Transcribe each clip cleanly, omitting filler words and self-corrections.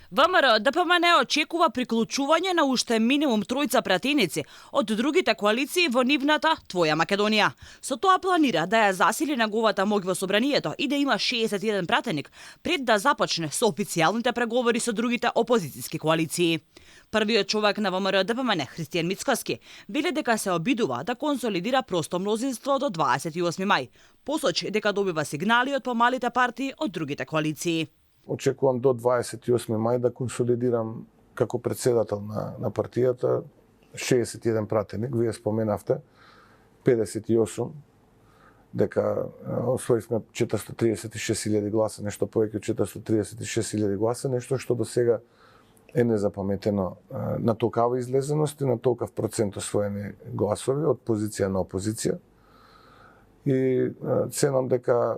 ВМРО ДПМН очекува приклучување на уште минимум тројца пратеници од другите коалиции во нивната Твоја Македонија. Со тоа планира да ја засили неговата моќ во собранието и да има 61 пратеник пред да започне со официјалните преговори со другите опозицијски коалиции. Првиот човек на ВМРО ДПМН, Христијан Мицкоски, вели дека се обидува да консолидира просто мнозинство до 28 мај. Посочи дека добива сигнали од помалите партии од другите коалиции. Очекувам до 28 мај да консолидирам како председател на партијата 61 пратеник, вие споменавте 58, дека освоивме 436.000 гласа, нешто повеќе од 436.000 гласа, нешто што до сега е незапаметено на толкава излезеност и на толкав процент освоени гласови од позиција на опозиција. И ценам дека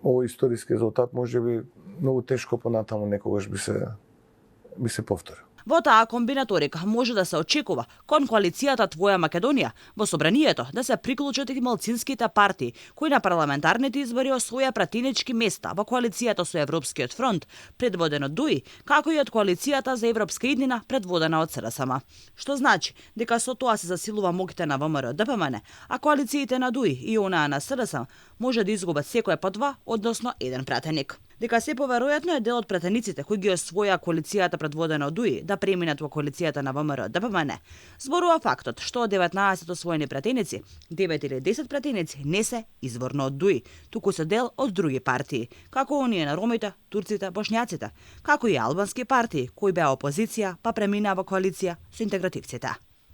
овој историски резултат можеби многу тешко понатаму некогаш би се повтори. Во таа комбинаторика може да се очекува кон коалицијата Твоја Македонија во собранието да се приклучат и малцинските партии кои на парламентарните избори освоја пратенички места во коалицијата со Европскиот фронт, предводен од ДУИ, како и од коалицијата за европска иднина, предводена од СРСМ. Што значи дека со тоа се засилува моќта на ВМРО ДПМН, а коалициите на ДУИ и онаа на СРСМ може да изгубат секој по 2, односно 1 пратеник. Дека се поверојатно е дел од пратениците кои ги освоја коалицијата предводена од ДУИ да преминат во коалицијата на ВМРО ДПМН. Зборува фактот што од 19 освоени пратеници, 9 или 10 пратеници не се изворно од ДУИ, туку се дел од други партии, како оние на ромите, турците, бошњаците, како и албански партии кои беа опозиција па преминаа во коалиција со интегративците.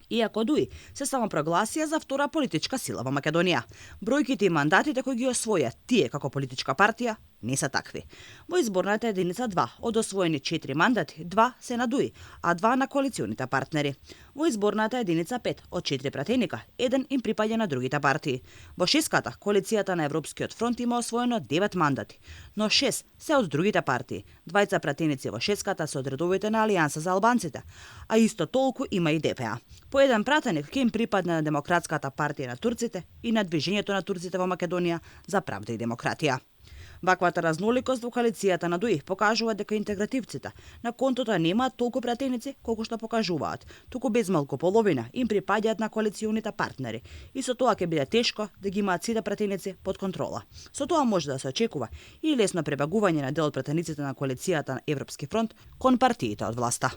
Иако ДУИ се само прогласија за втора политичка сила во Македонија, бројките и мандатите кои ги освоја тие како политичка партија не се такви. Во изборната единица 2 од освоени 4 мандати, 2 се на ДУИ, а 2 на коалиционите партнери. Во изборната единица 5 од 4 пратеника, 1 им припаѓа на другите партии. Во шеската, коалицијата на Европскиот фронт има освоено 9 мандати, но 6 се од другите партии. Двајца пратеници во шеската се од редовите на Алијанса за албанците, а исто толку има и ДПА. По еден пратеник ќе им припадне на Демократската партија на турците и на Движењето на турците во Македонија за правда и демократија. Ваквата разноликост во коалицијата на ДУИ покажува дека интегративците на контото немаат толку пратеници колку што покажуваат, туку безмалку половина им припаѓаат на коалиционите партнери и со тоа ќе биде тешко да ги имаат сите пратеници под контрола. Со тоа може да се очекува и лесно пребегување на дел од пратениците на коалицијата на Европски фронт кон партиите од власта.